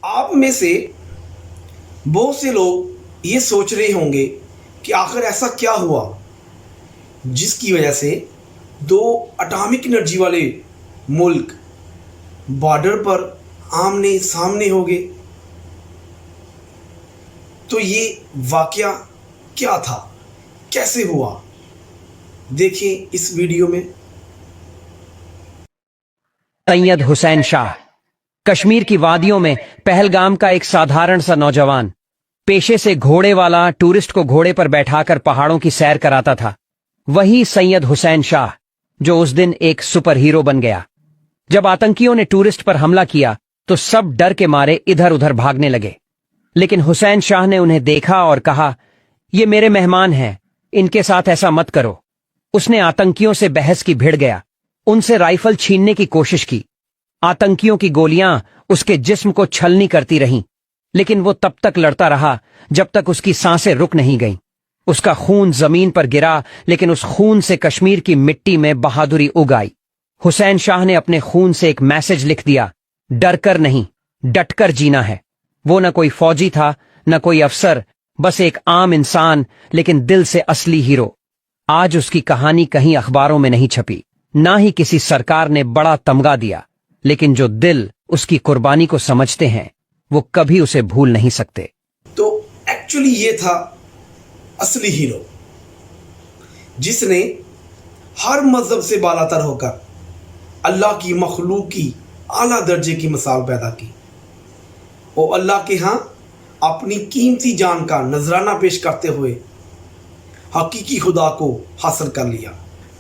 आप में से बहुत से लोग ये सोच रहे होंगे कि आखिर ऐसा क्या हुआ जिसकी वजह से दो एटॉमिक एनर्जी वाले मुल्क बॉर्डर पर आमने सामने हो गए। तो ये वाकया क्या था, कैसे हुआ, देखें इस वीडियो में। सैयद हुसैन शाह कश्मीर की वादियों में पहलगाम का एक साधारण सा नौजवान, पेशे से घोड़े वाला, टूरिस्ट को घोड़े पर बैठाकर पहाड़ों की सैर कराता था। वही सैयद हुसैन शाह जो उस दिन एक सुपर हीरो बन गया। जब आतंकियों ने टूरिस्ट पर हमला किया तो सब डर के मारे इधर उधर भागने लगे, लेकिन हुसैन शाह ने उन्हें देखा और कहा, ये मेरे मेहमान हैं, इनके साथ ऐसा मत करो। उसने आतंकियों से बहस की भिड़ गया, उनसे राइफल छीनने की कोशिश की। आतंकियों की गोलियां उसके जिस्म को छलनी करती रहीं, लेकिन वो तब तक लड़ता रहा जब तक उसकी सांसें रुक नहीं गईं। उसका खून जमीन पर गिरा, लेकिन उस खून से कश्मीर की मिट्टी में बहादुरी उग आई। हुसैन शाह ने अपने खून से एक मैसेज लिख दिया, डरकर नहीं, डटकर जीना है। वो न कोई फौजी था, न कोई अफसर, बस एक आम इंसान, लेकिन दिल से असली हीरो। आज उसकी कहानी कहीं अखबारों में नहीं छपी, ना ही किसी सरकार ने बड़ा तमगा दिया, लेकिन जो दिल उसकी कुर्बानी को समझते हैं वो कभी उसे भूल नहीं सकते। तो एक्चुअली ये था असली हीरो, जिसने हर मजहब से बालातर होकर अल्लाह की मखलूक की आला दर्जे की मिसाल पैदा की। वो अल्लाह के यहाँ अपनी कीमती जान का नजराना पेश करते हुए हकीकी खुदा को हासिल कर लिया।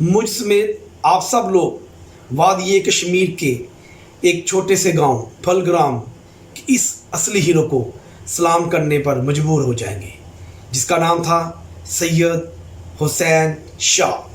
मुझ समेत आप सब लोग वादिये कश्मीर के एक छोटे से गांव फलग्राम इस असली हीरो को सलाम करने पर मजबूर हो जाएंगे, जिसका नाम था सैयद हुसैन शाह।